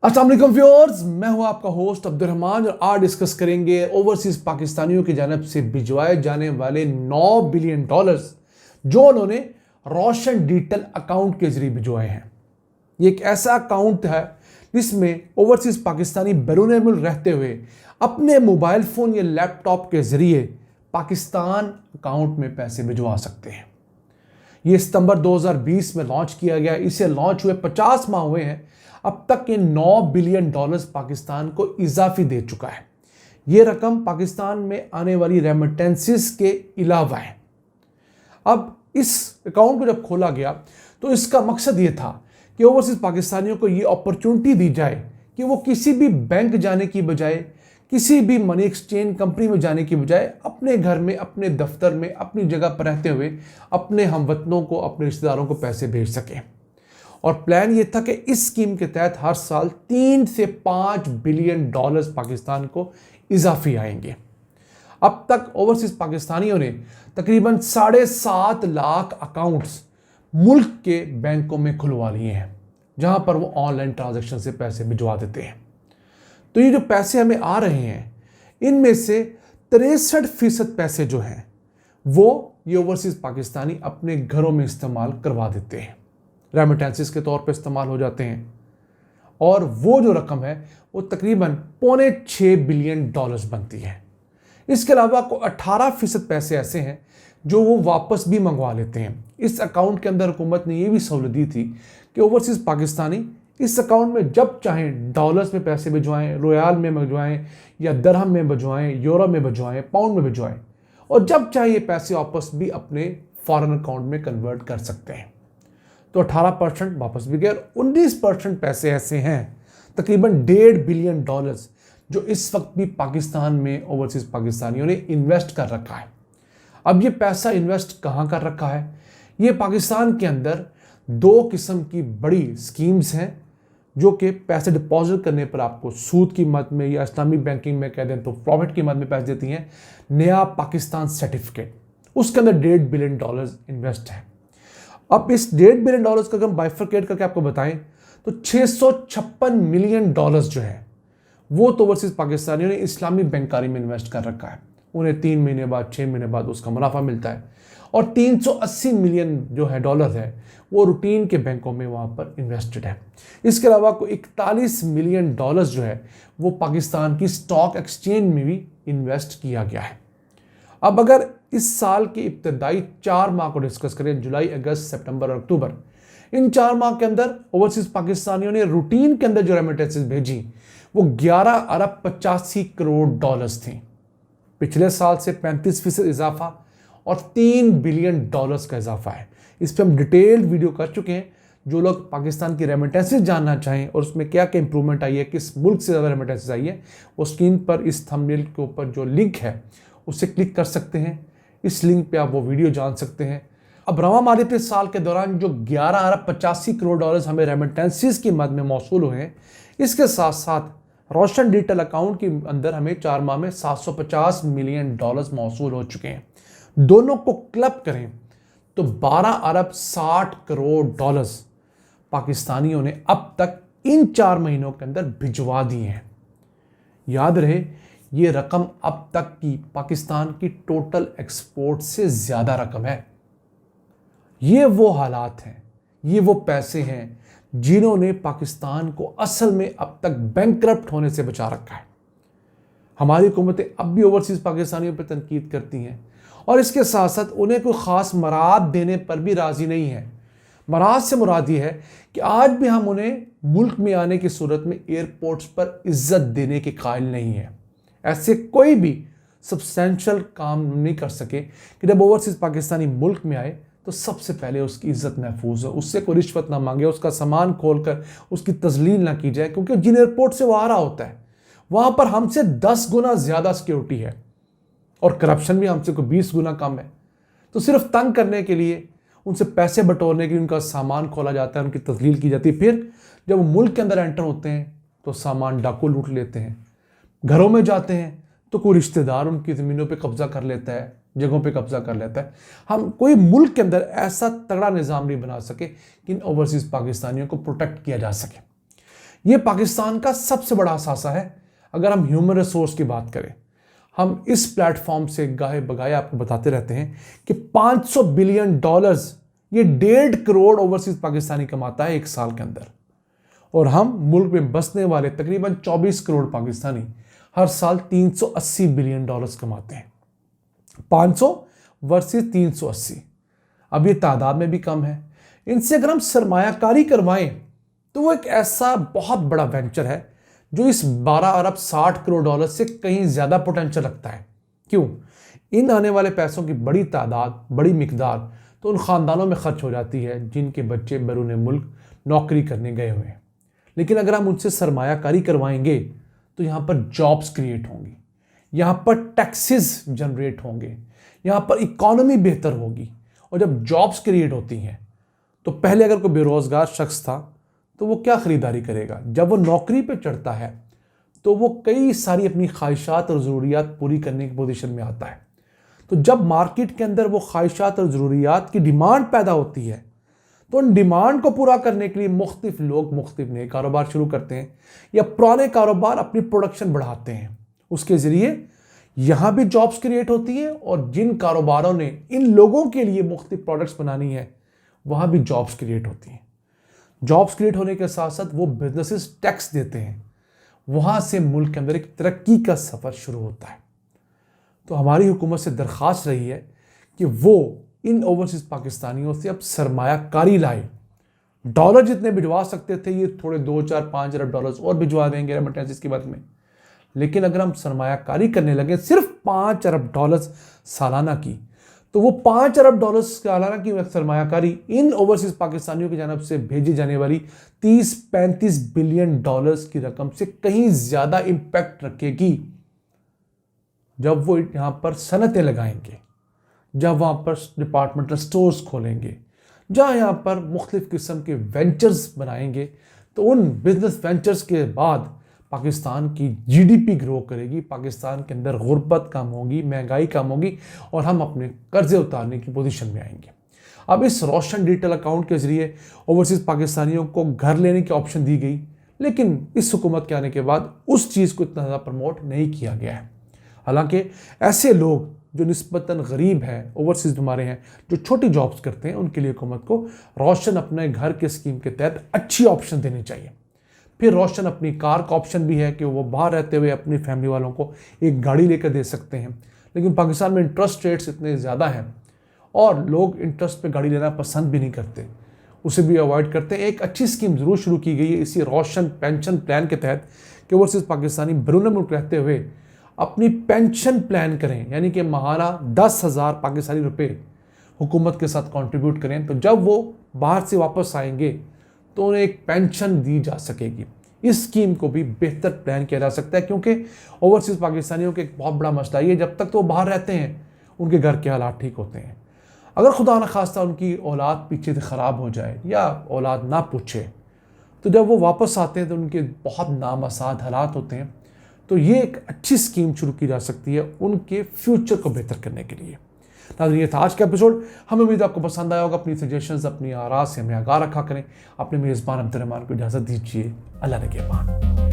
अस्सलाम वालेकुम व्यूअर्स, मैं हूं आपका होस्ट अब्दुर्रहमान और आज डिस्कस करेंगे ओवरसीज पाकिस्तानियों की जानब से भिजवाए जाने वाले 9 बिलियन डॉलर्स जो उन्होंने रोशन डिजिटल अकाउंट के जरिए भिजवाए हैं। ये एक ऐसा अकाउंट है जिसमें ओवरसीज पाकिस्तानी बैरून मुल्क रहते हुए अपने मोबाइल फ़ोन या लैपटॉप के जरिए पाकिस्तान अकाउंट में पैसे भिजवा सकते हैं। ये सितंबर 2020 में लॉन्च किया गया। इसे लॉन्च हुए 50 माह हुए हैं। अब तक ये 9 बिलियन डॉलर्स पाकिस्तान को इजाफी दे चुका है। ये रकम पाकिस्तान में आने वाली रेमिटेंसेस के अलावा है। अब इस अकाउंट को जब खोला गया तो इसका मकसद ये था कि ओवरसीज पाकिस्तानियों को ये अपॉर्चुनिटी दी जाए कि वो किसी भी बैंक जाने की बजाय, किसी भी मनी एक्सचेंज कंपनी में जाने की बजाय अपने घर में, अपने दफ्तर में, अपनी जगह पर रहते हुए अपने हमवतनों को, अपने रिश्तेदारों को पैसे भेज सकें। और प्लान ये था कि इस स्कीम के तहत हर साल 3 से 5 बिलियन डॉलर्स पाकिस्तान को इजाफी आएंगे। अब तक ओवरसीज पाकिस्तानियों ने तकरीबन 7.5 लाख अकाउंट्स मुल्क के बैंकों में खुलवा लिए हैं, जहां पर वो ऑनलाइन ट्रांजैक्शन से पैसे भिजवा देते हैं। तो ये जो पैसे हमें आ रहे हैं, इनमें से 63% पैसे जो हैं वो ये ओवरसीज पाकिस्तानी अपने घरों में इस्तेमाल करवा देते हैं, रेमिटेंसेस के तौर पे इस्तेमाल हो जाते हैं। और वो जो रकम है वो तकरीबन 6.25 बिलियन डॉलर्स बनती है। इसके अलावा को 18% पैसे ऐसे हैं जो वो वापस भी मंगवा लेते हैं। इस अकाउंट के अंदर हुकूमत ने ये भी सहूलत दी थी कि ओवरसीज पाकिस्तानी इस अकाउंट में जब चाहें डॉलर्स में पैसे भिजवाएं, रियाल में भिजवाएं या दरहम में भिजवाएं, यूरो में भिजवाएं, पाउंड में भिजवाएं, और जब चाहे ये पैसे वापस भी अपने फॉरेन अकाउंट में कन्वर्ट कर सकते हैं। तो 18% वापस भी गए और 19% पैसे ऐसे हैं, तकरीबन 1.5 बिलियन डॉलर्स, जो इस वक्त भी पाकिस्तान में ओवरसीज पाकिस्तानियों ने इन्वेस्ट कर रखा है। अब ये पैसा इन्वेस्ट कहाँ कर रखा है? ये पाकिस्तान के अंदर 2 किस्म की बड़ी स्कीम्स हैं जो कि पैसे डिपॉजिट करने पर आपको सूद की मद में या इस्लामी बैंकिंग में कह दें तो प्रॉफिट की मद में पैसे देती हैं। नया पाकिस्तान सर्टिफिकेट, उसके अंदर 1.5 बिलियन डॉलर्स इन्वेस्ट है। अब इस 1.5 बिलियन डॉलर्स का अगर हम बाइफरकेट करके आपको बताएं तो 656 मिलियन डॉलर्स जो है वो तो ओवरसीज पाकिस्तानियों ने इस्लामी बैंकारी में इन्वेस्ट कर रखा है। उन्हें 3 महीने बाद, 6 महीने बाद उसका मुनाफा मिलता है। और 380 मिलियन जो है डॉलर है वो रूटीन के बैंकों में वहाँ पर इन्वेस्टेड है। इसके अलावा को 41 मिलियन डॉलर्स जो है वो पाकिस्तान की स्टॉक एक्सचेंज में भी इन्वेस्ट किया गया है। अब अगर इस साल के इब्तदाई 4 माह को डिस्कस करें, जुलाई, अगस्त, सितंबर और अक्टूबर, इन 4 माह के अंदर ओवरसीज पाकिस्तानियों ने रूटीन के अंदर जो रेमिटेंसेस भेजी वो 11 अरब 85 करोड़ डॉलर्स थी। पिछले साल से 35% इजाफा और 3 बिलियन डॉलर्स का इजाफा है। इस पर हम डिटेल्ड वीडियो कर चुके हैं। जो लोग पाकिस्तान की रेमिटेंसेस जानना चाहें और उसमें क्या क्या इंप्रूवमेंट आई है, किस मुल्क से ज़्यादा रेमिटेंसेस आई है, वो स्क्रीन पर इस थंबनेल के ऊपर जो लिंक है उसे क्लिक कर सकते हैं। इस लिंक पे आप वो वीडियो जान सकते हैं। अब रवा माली साल के दौरान जो 11 अरब 85 करोड़ डॉलर्स हमें रेमिटेंसेस की मद में मौसूल हुए हैं, इसके साथ साथ रोशन डिजिटल अकाउंट के अंदर हमें 4 माह में 750 मिलियन डॉलर्स मौसूल हो चुके हैं। दोनों को क्लब करें तो 12 अरब 60 करोड़ डॉलर्स पाकिस्तानियों ने अब तक इन 4 महीनों के अंदर भिजवा दिए हैं। याद रहे, ये रकम अब तक की पाकिस्तान की टोटल एक्सपोर्ट से ज़्यादा रकम है। ये वो हालात हैं, ये वो पैसे हैं जिन्होंने पाकिस्तान को असल में अब तक बैंकरप्ट होने से बचा रखा है। हमारी हुकूमतें अब भी ओवरसीज पाकिस्तानियों पर तनकीद करती हैं और इसके साथ साथ उन्हें कोई ख़ास मराद देने पर भी राज़ी नहीं है। मराद से मुराद ये है कि आज भी हम उन्हें मुल्क में आने की सूरत में एयरपोर्ट्स पर इज्जत देने के कायल नहीं है। ऐसे कोई भी सब्सटेंशियल काम नहीं कर सके कि जब ओवरसीज पाकिस्तानी मुल्क में आए तो सबसे पहले उसकी इज्जत महफूज हो, उससे कोई रिश्वत ना मांगे, उसका सामान खोलकर उसकी तजलील ना की जाए, क्योंकि जिन एयरपोर्ट से वो आ रहा होता है वहाँ पर हमसे 10 गुना ज़्यादा सिक्योरिटी है और करप्शन भी हमसे को 20 गुना कम है। तो सिर्फ तंग करने के लिए, उनसे पैसे बटोरने के लिए उनका सामान खोला जाता है, उनकी तजलील की जाती है। फिर जब वो मुल्क के अंदर एंटर होते हैं तो सामान डाकू लूट लेते हैं। घरों में जाते हैं तो कोई रिश्तेदार उनकी ज़मीनों पे कब्जा कर लेता है, जगहों पे कब्जा कर लेता है। हम कोई मुल्क के अंदर ऐसा तगड़ा निज़ाम नहीं बना सके कि इन ओवरसीज़ पाकिस्तानियों को प्रोटेक्ट किया जा सके। ये पाकिस्तान का सबसे बड़ा असासा है। अगर हम ह्यूमन रिसोर्स की बात करें, हम इस प्लेटफॉर्म से गाहे बगाए आपको बताते रहते हैं कि $500 बिलियन ये 1.5 करोड़ ओवरसीज पाकिस्तानी कमाता है एक साल के अंदर। और हम मुल्क में बसने वाले तकरीबन 24 करोड़ पाकिस्तानी हर साल $380 बिलियन कमाते हैं। 500 वर्सेस 380, अब ये तादाद में भी कम है। इनसे अगर हम सरमायाकारी करवाएं तो वो एक ऐसा बहुत बड़ा वेंचर है जो इस 12 अरब 60 करोड़ डॉलर से कहीं ज़्यादा पोटेंशियल रखता है। क्यों? इन आने वाले पैसों की बड़ी तादाद, बड़ी मिकदार तो उन ख़ानदानों में खर्च हो जाती है जिनके बच्चे बैरून मुल्क नौकरी करने गए हुए हैं। लेकिन अगर हम उनसे सरमायाकारी करवाएंगे तो यहाँ पर जॉब्स क्रिएट होंगी, यहाँ पर टैक्सेस जनरेट होंगे, यहाँ पर इकॉनमी बेहतर होगी। और जब जॉब्स क्रिएट होती हैं तो पहले अगर कोई बेरोज़गार शख्स था तो वो क्या ख़रीदारी करेगा? जब वो नौकरी पे चढ़ता है तो वो कई सारी अपनी ख्वाहिशात और ज़रूरियात पूरी करने की पोजीशन में आता है। तो जब मार्केट के अंदर वो ख्वाहिशात और ज़रूरियात की डिमांड पैदा होती है तो उन डिमांड को पूरा करने के लिए मुख्तलिफ लोग मुख्तलिफ नए कारोबार शुरू करते हैं या पुराने कारोबार अपनी प्रोडक्शन बढ़ाते हैं। उसके ज़रिए यहाँ भी जॉब्स क्रिएट होती हैं और जिन कारोबारों ने इन लोगों के लिए मुख्तलिफ प्रोडक्ट्स बनानी है वहाँ भी जॉब्स क्रिएट होती हैं। जॉब्स क्रिएट होने के साथ साथ वो बिजनेसेस टैक्स देते हैं, वहाँ से मुल्क के अंदर एक तरक्की का सफ़र शुरू होता है। तो हमारी हुकूमत से दरख्वास्त रही है कि वो इन ओवरसीज़ पाकिस्तानियों से अब सरमायाकारी लाए। डॉलर जितने भिजवा सकते थे ये थोड़े 2, 4, 5 अरब डॉलर्स और भिजवा देंगे रेमिटेंसेस की बात में। लेकिन अगर हम सरमायाकारी करने लगे सिर्फ $5 अरब सालाना की, तो वो $5 अरब सालाना की सरमायाकारी इन ओवरसीज़ पाकिस्तानियों की जानब से भेजी जाने वाली 30-35 बिलियन डॉलर्स की रकम से कहीं ज़्यादा इम्पैक्ट रखेगी। जब वो यहाँ पर सनतें लगाएंगे, जब वहाँ पर डिपार्टमेंटल स्टोर्स खोलेंगे, जहाँ यहाँ पर मुख्तलिफ़ किस्म के वेंचर्स बनाएंगे, तो उन बिजनेस वेंचर्स के बाद पाकिस्तान की जीडीपी ग्रो करेगी, पाकिस्तान के अंदर गुर्बत कम होगी, महंगाई कम होगी और हम अपने कर्जे उतारने की पोजीशन में आएंगे। अब इस रोशन डिजिटल अकाउंट के ज़रिए ओवरसीज़ पाकिस्तानियों को घर लेने की ऑप्शन दी गई, लेकिन इस हुकूमत के आने के बाद उस चीज़ को इतना ज़्यादा प्रमोट नहीं किया गया है। हालांकि ऐसे लोग जो निस्बतन गरीब हैं, ओवरसीज़ हमारे हैं, जो छोटी जॉब्स करते हैं, उनके लिए हुकूमत को रोशन अपने घर के स्कीम के तहत अच्छी ऑप्शन देनी चाहिए। फिर रोशन अपनी कार का ऑप्शन भी है कि वो बाहर रहते हुए अपनी फैमिली वालों को एक गाड़ी लेकर दे सकते हैं। लेकिन पाकिस्तान में इंटरेस्ट रेट्स इतने ज़्यादा हैं और लोग इंटरेस्ट पे गाड़ी लेना पसंद भी नहीं करते, उसे भी अवॉइड करते हैं। एक अच्छी स्कीम ज़रूर शुरू की गई है इसी रोशन पेंशन प्लान के तहत कि ओवरसीज़ पाकिस्तानी बैरून मुल्क रहते हुए अपनी पेंशन प्लान करें, यानी कि माहाना 10,000 पाकिस्तानी रुपये हुकूमत के साथ कंट्रीब्यूट करें। तो जब वो बाहर से वापस आएंगे तो उन्हें एक पेंशन दी जा सकेगी। इस स्कीम को भी बेहतर प्लान किया जा सकता है, क्योंकि ओवरसीज़ पाकिस्तानियों के एक बहुत बड़ा मसला ये, जब तक तो वो बाहर रहते हैं उनके घर के हालात ठीक होते हैं। अगर खुदा न खास्ता उनकी औलाद पीछे से ख़राब हो जाए या औलाद ना पूछे, तो जब वो वापस आते हैं तो उनके बहुत नामसाद हालात होते हैं। तो ये एक अच्छी स्कीम शुरू की जा सकती है उनके फ्यूचर को बेहतर करने के लिए। नाज़रीन, ये था आज का एपिसोड। हमें उम्मीद आपको पसंद आया होगा। अपनी सजेशंस, अपनी आराज़ से हमें आगाह रखा करें। अपने मेज़बान अब्दुर्रहमान को इजाज़त दीजिए। अल्लाह ने के बाद।